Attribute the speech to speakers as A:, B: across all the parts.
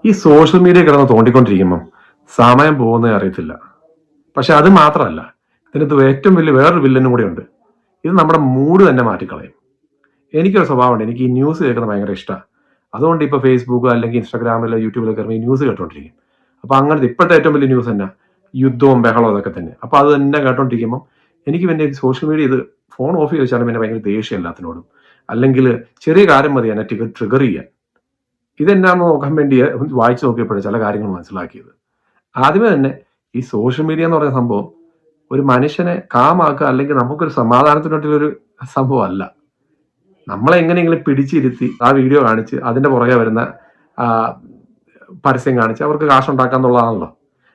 A: ഈ social media കിടന്ന് തോണ്ടിക്കൊണ്ടിരിക്കുമ്പം സമയം പോകുന്നേ അറിയത്തില്ല. പക്ഷെ അത് മാത്രമല്ല, ഇതിനകത്ത് ഏറ്റവും വലിയ വേറൊരു വില്ലനും കൂടെ ഉണ്ട്. ഇത് നമ്മുടെ മൂഡ് തന്നെ മാറ്റിക്കളയും. എനിക്കൊരു സ്വഭാവമുണ്ട്, എനിക്ക് ഈ ന്യൂസ് കേൾക്കുന്നത് ഭയങ്കര ഇഷ്ടമാണ്. അതുകൊണ്ട് ഇപ്പോൾ ഫേസ്ബുക്ക് അല്ലെങ്കിൽ ഇൻസ്റ്റാഗ്രാമിലോ യൂട്യൂബിലോ കയറുമ്പോൾ ഈ ന്യൂസ് കേട്ടോണ്ടിരിക്കും. അപ്പോൾ അങ്ങനത്തെ ഇപ്പോഴത്തെ ഏറ്റവും വലിയ ന്യൂസ് തന്നെ യുദ്ധവും ബഹളവും അതൊക്കെ തന്നെ. അപ്പോൾ അത് തന്നെ കേട്ടോണ്ടിരിക്കുമ്പോൾ എനിക്ക് പിന്നെ സോഷ്യൽ മീഡിയ ഇത് ഫോൺ ഓഫ് ചെയ്ത് വെച്ചാലും പിന്നെ ഭയങ്കര ദേഷ്യം എല്ലാത്തിനോടും. അല്ലെങ്കിൽ ചെറിയ കാര്യം മതി എന്നെ ട്രിഗർ ചെയ്യാൻ. ഇതെന്നാന്ന് നോക്കാൻ വേണ്ടി വായിച്ചു നോക്കിയപ്പോഴാണ് ചില കാര്യങ്ങൾ മനസ്സിലാക്കിയത്. ആദ്യമേ തന്നെ ഈ സോഷ്യൽ മീഡിയ എന്ന് പറയുന്ന സംഭവം ഒരു മനുഷ്യനെ കാമാക്കുക അല്ലെങ്കിൽ നമുക്കൊരു സമാധാനത്തിനൊരു സംഭവമല്ല. നമ്മളെ എങ്ങനെയെങ്കിലും പിടിച്ചിരുത്തി ആ വീഡിയോ കാണിച്ച് അതിന്റെ പുറകെ വരുന്ന പരസ്യം കാണിച്ച് അവർക്ക് കാശുണ്ടാക്കാന്നുള്ളതാണല്ലോ.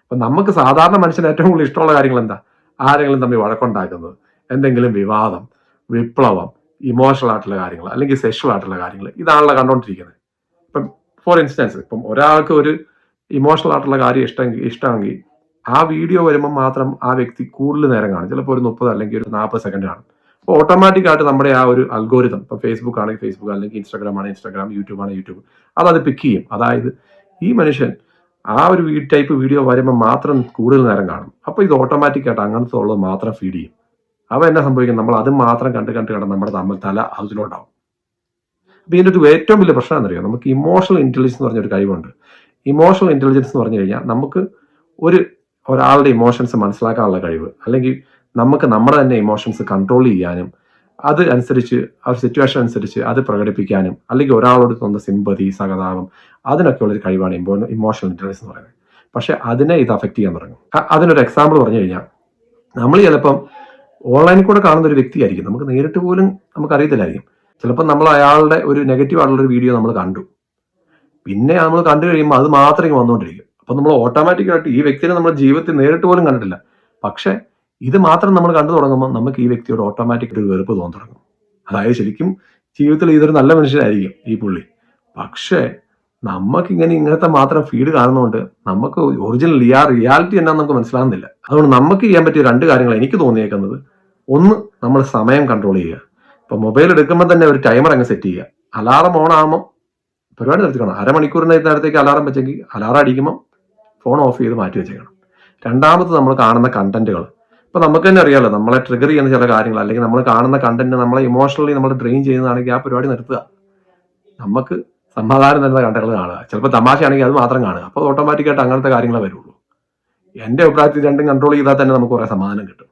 A: അപ്പൊ നമുക്ക് സാധാരണ മനുഷ്യന് ഏറ്റവും കൂടുതൽ ഇഷ്ടമുള്ള കാര്യങ്ങൾ എന്താ? ആരെങ്കിലും തമ്മിൽ വഴക്കുണ്ടാക്കുന്നത്, എന്തെങ്കിലും വിവാദം, വിപ്ലവം, ഇമോഷണൽ ആയിട്ടുള്ള കാര്യങ്ങൾ അല്ലെങ്കിൽ സെക്ഷൽ ആയിട്ടുള്ള കാര്യങ്ങൾ, ഇതാണല്ലോ കണ്ടോണ്ടിരിക്കുന്നത്. ഇപ്പം ഫോർ ഇൻസ്റ്റൻസ്, ഇപ്പം ഒരാൾക്ക് ഒരു ഇമോഷണൽ ആയിട്ടുള്ള കാര്യം ഇഷ്ടമെങ്കിൽ ആ വീഡിയോ വരുമ്പോൾ മാത്രം ആ വ്യക്തി കൂടുതൽ നേരം കാണും. ചിലപ്പോൾ ഒരു 30 അല്ലെങ്കിൽ ഒരു 40 സെക്കൻഡ് കാണും. അപ്പോൾ ഓട്ടോമാറ്റിക് ആയിട്ട് നമ്മുടെ ആ ഒരു അൽഗോരിതം, ഇപ്പൊ ഫേസ്ബുക്ക് ആണെങ്കിൽ ഫേസ്ബുക്ക്, അല്ലെങ്കിൽ ഇൻസ്റ്റാഗ്രാം ആണ് ഇൻസ്റ്റാഗ്രാം, യൂട്യൂബ് ആണ് യൂട്യൂബ്, അത് പിക്ക് ചെയ്യും. അതായത് ഈ മനുഷ്യൻ ആ ഒരു ടൈപ്പ് വീഡിയോ വരുമ്പോൾ മാത്രം കൂടുതൽ നേരം കാണും. അപ്പോൾ ഇത് ഓട്ടോമാറ്റിക് ആയിട്ട് അങ്ങനത്തെ ഉള്ളത് മാത്രം ഫീഡ് ചെയ്യും. അവ എന്നാ സംഭവിക്കും? നമ്മൾ അത് മാത്രം കണ്ട് നമ്മുടെ തല അതിലോട്ടാവും. അപ്പൊ ഇതിൻ്റെ ഒരു ഏറ്റവും വലിയ പ്രശ്നം എന്നറിയാം, നമുക്ക് ഇമോഷണൽ ഇന്റലിജൻസ് എന്ന് പറഞ്ഞൊരു കഴിവുണ്ട്. ഇമോഷണൽ ഇന്റലിജൻസ് എന്ന് പറഞ്ഞു കഴിഞ്ഞാൽ നമുക്ക് ഒരാളുടെ ഇമോഷൻസ് മനസ്സിലാക്കാനുള്ള കഴിവ്, അല്ലെങ്കിൽ നമുക്ക് നമ്മുടെ തന്നെ ഇമോഷൻസ് കൺട്രോൾ ചെയ്യാനും അത് അനുസരിച്ച് ആ സിറ്റുവേഷൻ അനുസരിച്ച് അത് പ്രകടിപ്പിക്കാനും, അല്ലെങ്കിൽ ഒരാളോട് തോന്നുന്ന സിമ്പതി, സഹതാപം, അതിനൊക്കെ ഉള്ളൊരു കഴിവാണ് ഇമോഷണൽ ഇന്റലിജൻസ് എന്ന് പറയുന്നത്. പക്ഷെ അതിനെ ഇത് അഫക്റ്റ് ചെയ്യാൻ തുടങ്ങും. അതിനൊരു എക്സാമ്പിൾ പറഞ്ഞു കഴിഞ്ഞാൽ, നമ്മൾ ചിലപ്പം ഓൺലൈനിൽ കൂടെ കാണുന്ന ഒരു വ്യക്തിയായിരിക്കും, നമുക്ക് നേരിട്ട് പോലും നമുക്കറിയത്തില്ലായിരിക്കും. ചിലപ്പോൾ നമ്മൾ അയാളുടെ ഒരു നെഗറ്റീവ് ആയിട്ടുള്ള ഒരു വീഡിയോ നമ്മൾ കണ്ടു, പിന്നെ നമ്മൾ കണ്ടു കഴിയുമ്പോൾ അത് മാത്രമേ വന്നുകൊണ്ടിരിക്കും. അപ്പൊ നമ്മൾ ഓട്ടോമാറ്റിക്കായിട്ട് ഈ വ്യക്തിനെ നമ്മുടെ ജീവിതത്തിൽ നേരിട്ട് പോലും കണ്ടിട്ടില്ല, പക്ഷെ ഇത് മാത്രം നമ്മൾ കണ്ടു തുടങ്ങുമ്പോൾ നമുക്ക് ഈ വ്യക്തിയോട് ഓട്ടോമാറ്റിക് ഒരു വെറുപ്പ് തോന്നി തുടങ്ങും. അതായത് ശരിക്കും ജീവിതത്തിൽ ഇതൊരു നല്ല മനുഷ്യനായിരിക്കും ഈ പുള്ളി, പക്ഷേ നമുക്ക് ഇങ്ങനത്തെ മാത്രം ഫീഡ് കാണുന്നതുകൊണ്ട് നമുക്ക് ഒറിജിനൽ റിയാലിറ്റി എന്നാന്ന് നമുക്ക് മനസ്സിലാകുന്നില്ല. അതുകൊണ്ട് നമുക്ക് ചെയ്യാൻ പറ്റിയ 2 കാര്യങ്ങൾ എനിക്ക് തോന്നിയേക്കുന്നത്, ഒന്ന്, നമ്മൾ സമയം കൺട്രോൾ ചെയ്യുക. ഇപ്പൊ മൊബൈൽ എടുക്കുമ്പോൾ തന്നെ ഒരു ടൈമർ അങ്ങ് സെറ്റ് ചെയ്യുക. അലാറം ഓൺ ആകുമ്പോൾ പരിപാടി നിർത്തിക്കണം. അരമണിക്കൂറിന് നേരത്തേക്ക് അലാറം വെച്ചെങ്കിൽ അലാറം അടിക്കുമ്പോൾ ഫോൺ ഓഫ് ചെയ്ത് മാറ്റി വെച്ചേക്കണം. രണ്ടാമത്, നമ്മൾ കാണുന്ന കണ്ടന്റുകൾ. ഇപ്പൊ നമുക്ക് തന്നെ അറിയാമല്ലോ, നമ്മളെ ട്രിഗർ ചെയ്യുന്ന ചില കാര്യങ്ങൾ, അല്ലെങ്കിൽ നമ്മൾ കാണുന്ന കണ്ടന്റ് നമ്മളെ ഇമോഷണലി നമ്മൾ ഡ്രെയിൻ ചെയ്യുന്നതാണെങ്കിൽ ആ പരിപാടി നിർത്തുക. നമുക്ക് സമാധാനം തരുന്ന കണ്ടന്റുകൾ കാണുക. ചിലപ്പോൾ തമാശയാണെങ്കിൽ അത് മാത്രം കാണുക. അപ്പോൾ ഓട്ടോമാറ്റിക്കായിട്ട് അങ്ങനത്തെ കാര്യങ്ങളെ വരുള്ളൂ. എന്റെ അഭിപ്രായത്തിൽ രണ്ടും കൺട്രോൾ ചെയ്താൽ തന്നെ നമുക്ക് കുറെ സമാധാനം കിട്ടും.